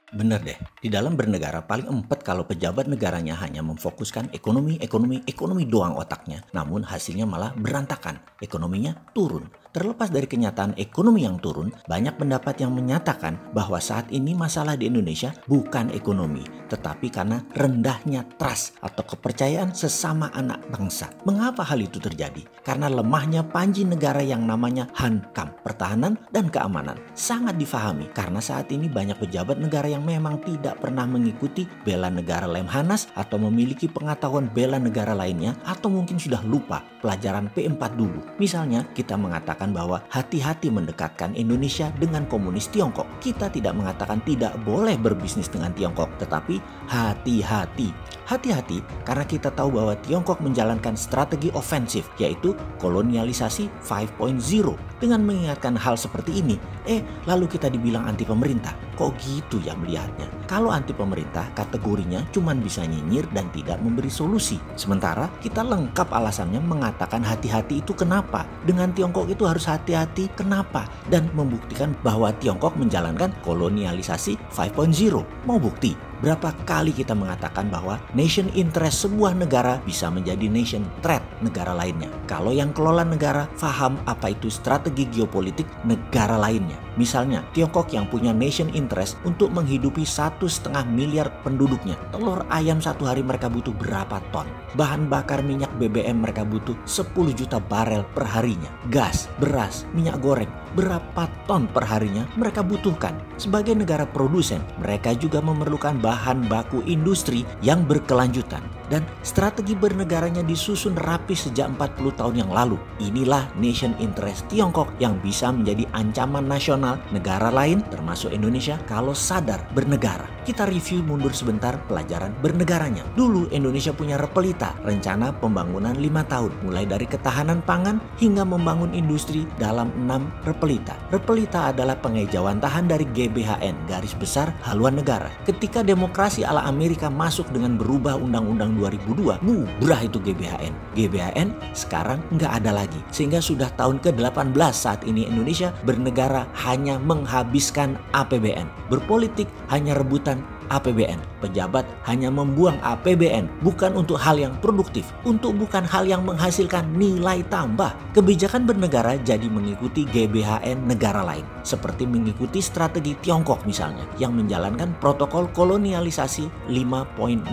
Bener deh, di dalam bernegara paling empet kalau pejabat negaranya hanya memfokuskan ekonomi doang otaknya. Namun hasilnya malah berantakan, ekonominya turun. Terlepas dari kenyataan ekonomi yang turun, banyak pendapat yang menyatakan bahwa saat ini masalah di Indonesia bukan ekonomi, tetapi karena rendahnya trust atau kepercayaan sesama anak bangsa. Mengapa hal itu terjadi? Karena lemahnya panji negara yang namanya Hankam, pertahanan dan keamanan. Sangat difahami karena saat ini banyak pejabat negara yang memang tidak pernah mengikuti bela negara Lemhanas atau memiliki pengetahuan bela negara lainnya atau mungkin sudah lupa pelajaran P4 dulu. Misalnya kita mengatakan bahwa hati-hati mendekatkan Indonesia dengan komunis Tiongkok. Kita tidak mengatakan tidak boleh berbisnis dengan Tiongkok, tetapi hati-hati. Hati-hati karena kita tahu bahwa Tiongkok menjalankan strategi ofensif yaitu kolonialisasi 5.0. Dengan mengingatkan hal seperti ini, lalu kita dibilang anti pemerintah. Kok gitu ya melihatnya? Kalau anti pemerintah kategorinya cuma bisa nyinyir dan tidak memberi solusi. Sementara kita lengkap alasannya mengatakan hati-hati itu kenapa? Dengan Tiongkok itu harus hati-hati kenapa? Dan membuktikan bahwa Tiongkok menjalankan kolonialisasi 5.0. Mau bukti? Berapa kali kita mengatakan bahwa nation interest sebuah negara bisa menjadi nation threat negara lainnya. Kalau yang kelola negara paham apa itu strategi geopolitik negara lainnya. Misalnya Tiongkok yang punya nation interest untuk menghidupi 1,5 miliar penduduknya. Telur ayam satu hari mereka butuh berapa ton? Bahan bakar minyak BBM mereka butuh 10 juta barel per harinya. Gas, beras, minyak goreng, berapa ton per harinya mereka butuhkan. Sebagai negara produsen, mereka juga memerlukan bahan baku industri yang berkelanjutan. Dan strategi bernegaranya disusun rapi sejak 40 tahun yang lalu. Inilah nation interest Tiongkok yang bisa menjadi ancaman nasional negara lain termasuk Indonesia kalau sadar bernegara. Kita review mundur sebentar pelajaran bernegaranya. Dulu Indonesia punya Repelita, rencana pembangunan 5 tahun. Mulai dari ketahanan pangan hingga membangun industri dalam 6 Repelita. Repelita adalah pengejauhan tahan dari GBHN, garis besar haluan negara. Ketika demokrasi ala Amerika masuk dengan berubah undang-undang 2002, bubrah itu GBHN. GBHN sekarang nggak ada lagi. Sehingga sudah tahun ke-18 saat ini Indonesia bernegara hanya menghabiskan APBN. Berpolitik hanya rebutan APBN. Pejabat hanya membuang APBN bukan untuk hal yang produktif, bukan hal yang menghasilkan nilai tambah. Kebijakan bernegara jadi mengikuti GBHN negara lain, seperti mengikuti strategi Tiongkok misalnya yang menjalankan protokol kolonialisasi 5.0.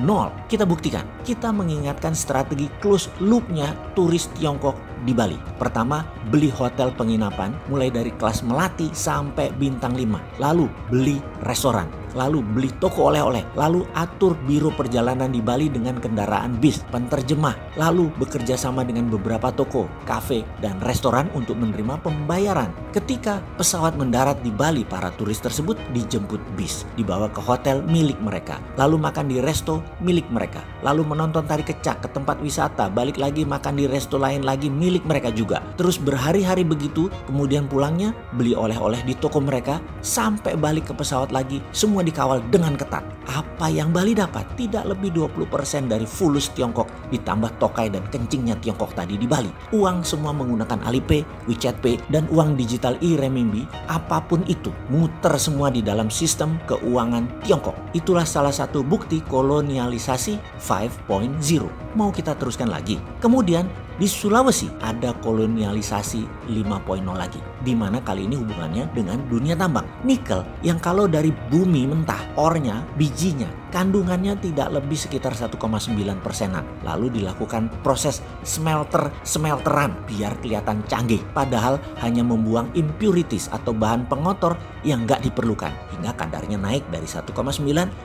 Kita buktikan, kita mengingatkan strategi close loop-nya turis Tiongkok di Bali. Pertama, beli hotel penginapan mulai dari kelas melati sampai bintang 5. Lalu beli restoran, lalu beli toko oleh-oleh, lalu atur biro perjalanan di Bali dengan kendaraan bis, penterjemah, lalu bekerja sama dengan beberapa toko, kafe, dan restoran untuk menerima pembayaran. Ketika pesawat mendarat di Bali, para turis tersebut dijemput bis, dibawa ke hotel milik mereka, lalu makan di resto milik mereka, lalu menonton tari kecak ke tempat wisata, balik lagi makan di resto lain lagi milik mereka juga. Terus berhari-hari begitu, kemudian pulangnya beli oleh-oleh di toko mereka, sampai balik ke pesawat lagi, semua dikawal dengan ketat. Apa yang Bali dapat? Tidak lebih 20% dari fulus Tiongkok ditambah tokai dan kencingnya Tiongkok tadi di Bali. Uang semua menggunakan Alipay, WeChat Pay, dan uang digital e-renminbi, apapun itu, muter semua di dalam sistem keuangan Tiongkok. Itulah salah satu bukti kolonialisasi 5.0. Mau kita teruskan lagi. Kemudian di Sulawesi ada kolonialisasi 5.0 lagi, di mana kali ini hubungannya dengan dunia tambang. Nikel yang kalau dari bumi mentah, ornya, bijinya, kandungannya tidak lebih sekitar 1,9%-an. Lalu dilakukan proses smelteran biar kelihatan canggih, padahal hanya membuang impurities atau bahan pengotor yang nggak diperlukan, hingga kadarnya naik dari 1,9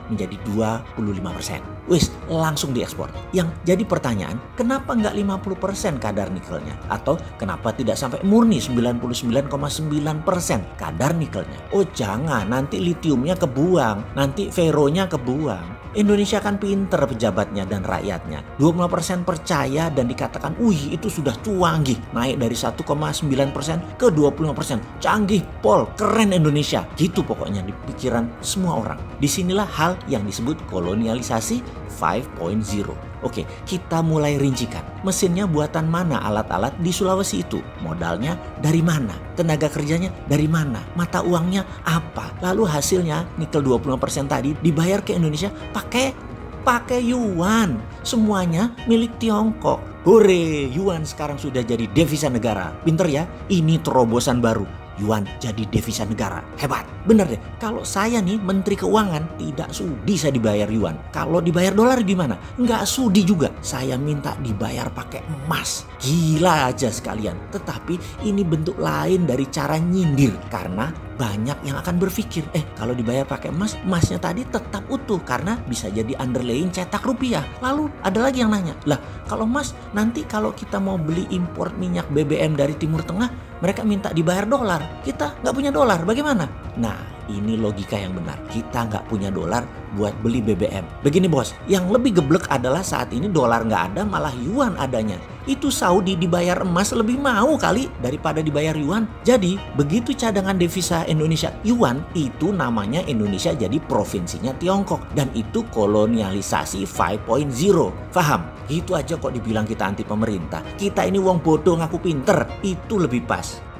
menjadi 25%. Wis, langsung diekspor. Yang jadi pertanyaan, kenapa nggak 50% kadar nikelnya? Atau kenapa tidak sampai murni 99,9% kadar nikelnya? Oh jangan, nanti litiumnya kebuang, nanti feronya kebuang. Indonesia kan pinter pejabatnya dan rakyatnya. 20% percaya dan dikatakan, wih itu sudah canggih. Naik dari 1,9% ke 25%. Canggih pol, keren Indonesia. Gitu pokoknya di pikiran semua orang. Disinilah hal yang disebut kolonialisasi 5.0. Oke, kita mulai rincikan. Mesinnya buatan mana alat-alat di Sulawesi itu? Modalnya dari mana? Tenaga kerjanya dari mana? Mata uangnya apa? Lalu hasilnya nikel 25% tadi dibayar ke Indonesia pakai yuan. Semuanya milik Tiongkok. Hore, yuan sekarang sudah jadi devisa negara. Pinter ya? Ini terobosan baru. Yuan jadi devisa negara. Hebat. Bener deh. Kalau saya nih Menteri Keuangan, tidak sudi saya dibayar yuan. Kalau dibayar dolar gimana? Nggak sudi juga. Saya minta dibayar pakai emas. Gila aja sekalian. Tetapi ini bentuk lain dari cara nyindir. Karena banyak yang akan berpikir, kalau dibayar pakai emas, emasnya tadi tetap utuh karena bisa jadi underlaying cetak rupiah. Lalu ada lagi yang nanya, lah kalau emas nanti kalau kita mau beli impor minyak BBM dari Timur Tengah, mereka minta dibayar dolar. Kita nggak punya dolar, bagaimana? Nah, ini logika yang benar. Kita nggak punya dolar buat beli BBM. Begini bos, yang lebih geblek adalah saat ini dolar nggak ada, malah yuan adanya. Itu Saudi dibayar emas lebih mau kali daripada dibayar yuan. Jadi begitu cadangan devisa Indonesia yuan, itu namanya Indonesia jadi provinsinya Tiongkok. Dan itu kolonialisasi 5.0. Paham? Gitu aja kok dibilang kita anti pemerintah. Kita ini wong bodoh ngaku pinter. Itu lebih pas.